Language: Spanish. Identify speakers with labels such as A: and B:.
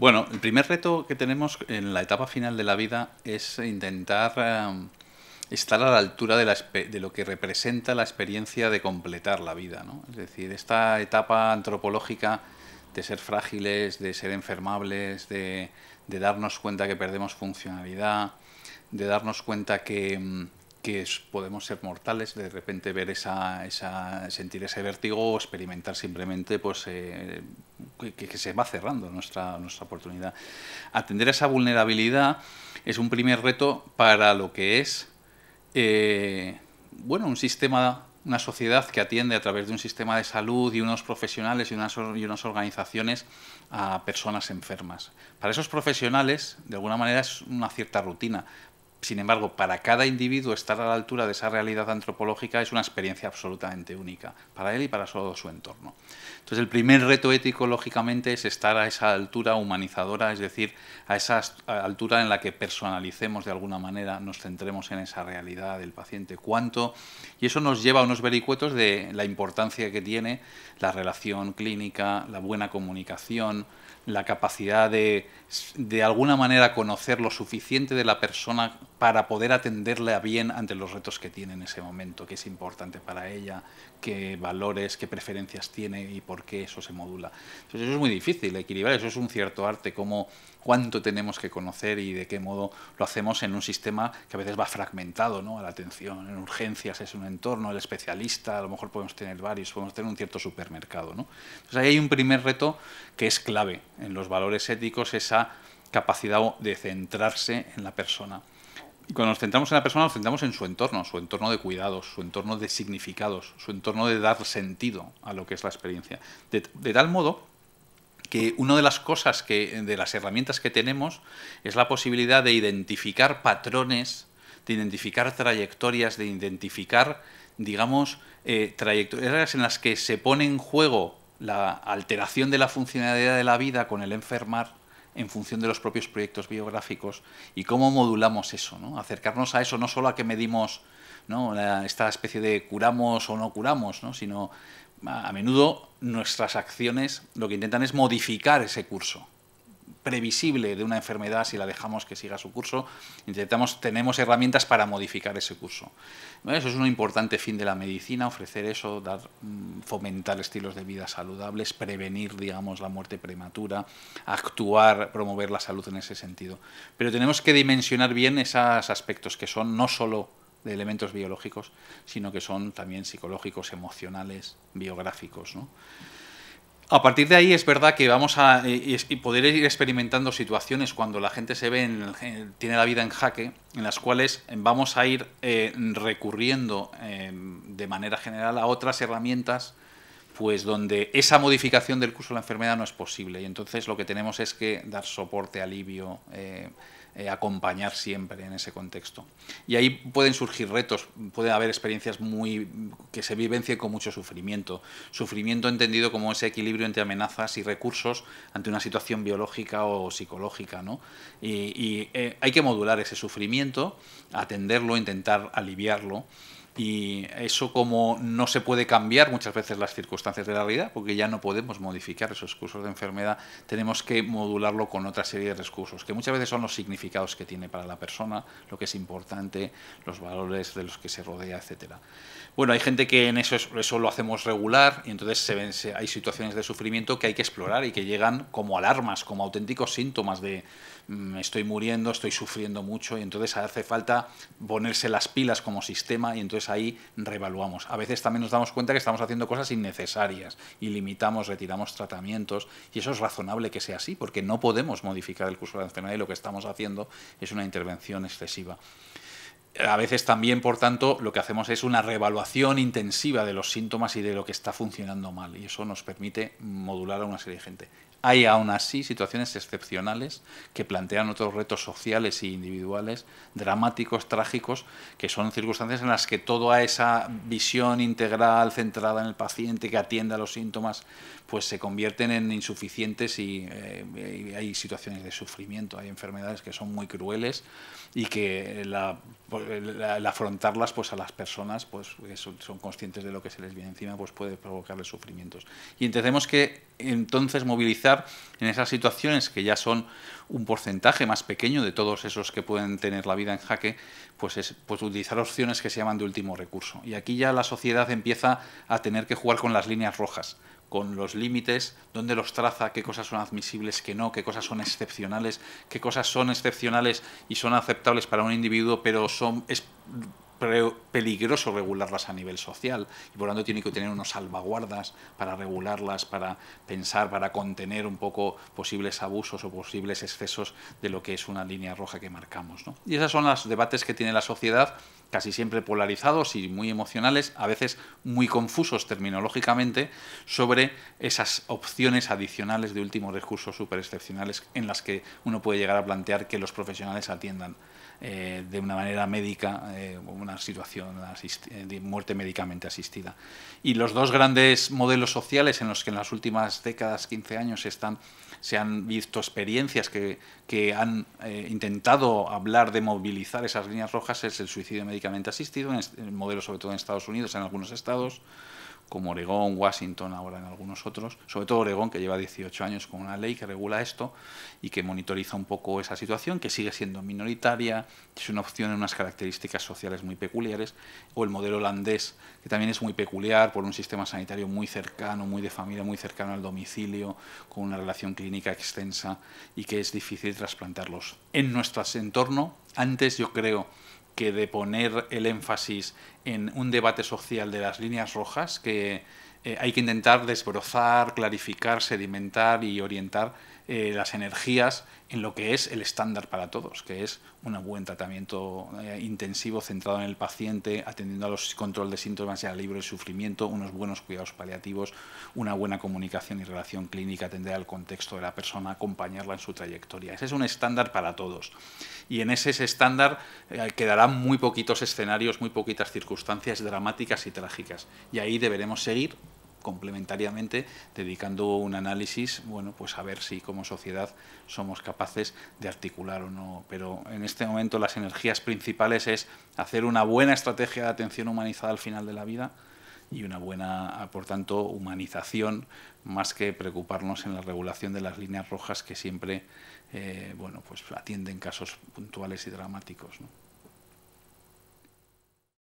A: Bueno, el primer reto que tenemos en la etapa final de la vida es intentar estar a la altura de lo que representa la experiencia de completar la vida, ¿no? Es decir, esta etapa antropológica de ser frágiles, de ser enfermables, de darnos cuenta que perdemos funcionalidad, de darnos cuenta que podemos ser mortales, de repente ver sentir ese vértigo o experimentar simplemente pues, que se va cerrando nuestra oportunidad. Atender a esa vulnerabilidad es un primer reto para lo que es bueno, un sistema, una sociedad que atiende a través de un sistema de salud y unos profesionales y unas organizaciones a personas enfermas. Para esos profesionales, de alguna manera, es una cierta rutina. Sin embargo, para cada individuo estar a la altura de esa realidad antropológica es una experiencia absolutamente única, para él y para todo su entorno. Entonces, el primer reto ético, lógicamente, es estar a esa altura humanizadora, es decir, a esa altura en la que personalicemos de alguna manera, nos centremos en esa realidad del paciente. Y eso nos lleva a unos vericuetos de la importancia que tiene la relación clínica, la buena comunicación, la capacidad de alguna manera conocer lo suficiente de la persona para poder atenderle a bien ante los retos que tiene en ese momento, qué es importante para ella, qué valores, qué preferencias tiene y por qué eso se modula. Entonces eso es muy difícil, equilibrar, eso es un cierto arte, cuánto tenemos que conocer y de qué modo lo hacemos en un sistema que a veces va fragmentado, ¿no? A la atención, en urgencias es un entorno, el especialista, a lo mejor podemos tener varios, podemos tener un cierto supermercado, ¿no? Entonces ahí hay un primer reto que es clave en los valores éticos, esa capacidad de centrarse en la persona. Y cuando nos centramos en la persona, nos centramos en su entorno de cuidados, su entorno de significados, su entorno de dar sentido a lo que es la experiencia. De tal modo que una de las cosas de las herramientas que tenemos es la posibilidad de identificar patrones, de identificar trayectorias, de identificar, digamos, trayectorias en las que se pone en juego la alteración de la funcionalidad de la vida con el enfermar en función de los propios proyectos biográficos y cómo modulamos eso, ¿no? Acercarnos a eso, no solo a que medimos, ¿no? Esta especie de curamos o no curamos, ¿no? Sino a menudo nuestras acciones lo que intentan es modificar ese curso previsible de una enfermedad. Si la dejamos que siga su curso, tenemos herramientas para modificar ese curso. Eso es un importante fin de la medicina, ofrecer eso, fomentar estilos de vida saludables, prevenir, digamos, la muerte prematura, actuar, promover la salud en ese sentido. Pero tenemos que dimensionar bien esos aspectos que son no solo de elementos biológicos, sino que son también psicológicos, emocionales, biográficos, ¿no? A partir de ahí es verdad que vamos a poder ir experimentando situaciones cuando la gente tiene la vida en jaque, en las cuales vamos a ir recurriendo de manera general a otras herramientas, pues donde esa modificación del curso de la enfermedad no es posible. Y entonces lo que tenemos es que dar soporte, alivio, acompañar siempre en ese contexto. Y ahí pueden surgir retos, puede haber experiencias que se vivencien con mucho sufrimiento. Sufrimiento entendido como ese equilibrio entre amenazas y recursos ante una situación biológica o psicológica, ¿no? Y hay que modular ese sufrimiento, atenderlo, intentar aliviarlo. Y eso, como no se puede cambiar muchas veces las circunstancias de la vida, porque ya no podemos modificar esos cursos de enfermedad, tenemos que modularlo con otra serie de recursos, que muchas veces son los significados que tiene para la persona, lo que es importante, los valores de los que se rodea, etcétera. Bueno, hay gente que en eso lo hacemos regular y entonces hay situaciones de sufrimiento que hay que explorar y que llegan como alarmas, como auténticos síntomas de estoy muriendo, estoy sufriendo mucho, y entonces hace falta ponerse las pilas como sistema, y entonces ahí reevaluamos. A veces también nos damos cuenta que estamos haciendo cosas innecesarias y limitamos, retiramos tratamientos, y eso es razonable que sea así, porque no podemos modificar el curso de la enfermedad y lo que estamos haciendo es una intervención excesiva. A veces también, por tanto, lo que hacemos es una reevaluación intensiva de los síntomas y de lo que está funcionando mal, y eso nos permite modular a una serie de gente. Hay aún así situaciones excepcionales que plantean otros retos sociales e individuales, dramáticos, trágicos, que son circunstancias en las que toda esa visión integral centrada en el paciente que atiende a los síntomas pues se convierten en insuficientes y hay situaciones de sufrimiento, hay enfermedades que son muy crueles y que el afrontarlas, pues a las personas, pues que son conscientes de lo que se les viene encima, pues puede provocarles sufrimientos. Y tenemos que entonces movilizar en esas situaciones que ya son un porcentaje más pequeño de todos esos que pueden tener la vida en jaque, pues utilizar opciones que se llaman de último recurso. Y aquí ya la sociedad empieza a tener que jugar con las líneas rojas, con los límites, dónde los traza, qué cosas son admisibles, qué no, qué cosas son excepcionales y son aceptables para un individuo, pero es peligroso regularlas a nivel social y por lo tanto tiene que tener unas salvaguardas para regularlas, para pensar, para contener un poco posibles abusos o posibles excesos de lo que es una línea roja que marcamos, ¿no? Y esos son los debates que tiene la sociedad, casi siempre polarizados y muy emocionales, a veces muy confusos terminológicamente, sobre esas opciones adicionales de último recurso súper excepcionales en las que uno puede llegar a plantear que los profesionales atiendan de una manera médica una situación de muerte médicamente asistida. Y los dos grandes modelos sociales en los que en las últimas décadas, 15 años, se han visto experiencias que han intentado hablar de movilizar esas líneas rojas es el suicidio médicamente asistido, en el modelo sobre todo en Estados Unidos, en algunos estados, como Oregón, Washington, ahora en algunos otros, sobre todo Oregón, que lleva 18 años con una ley que regula esto y que monitoriza un poco esa situación, que sigue siendo minoritaria, es una opción en unas características sociales muy peculiares, o el modelo holandés, que también es muy peculiar por un sistema sanitario muy cercano, muy de familia, muy cercano al domicilio, con una relación clínica extensa y que es difícil trasplantarlos. En nuestro entorno, antes yo creo que de poner el énfasis en un debate social de las líneas rojas, que hay que intentar desbrozar, clarificar, sedimentar y orientar las energías en lo que es el estándar para todos, que es un buen tratamiento intensivo centrado en el paciente, atendiendo a los control de síntomas y al alivio del sufrimiento, unos buenos cuidados paliativos, una buena comunicación y relación clínica, atender al contexto de la persona, acompañarla en su trayectoria. Ese es un estándar para todos. Y en ese estándar quedarán muy poquitos escenarios, muy poquitas circunstancias dramáticas y trágicas. Y ahí deberemos seguir complementariamente dedicando un análisis, bueno, pues a ver si como sociedad somos capaces de articular o no. Pero en este momento las energías principales es hacer una buena estrategia de atención humanizada al final de la vida y una buena, por tanto, humanización, más que preocuparnos en la regulación de las líneas rojas que siempre bueno, pues atienden casos puntuales y dramáticos, ¿no?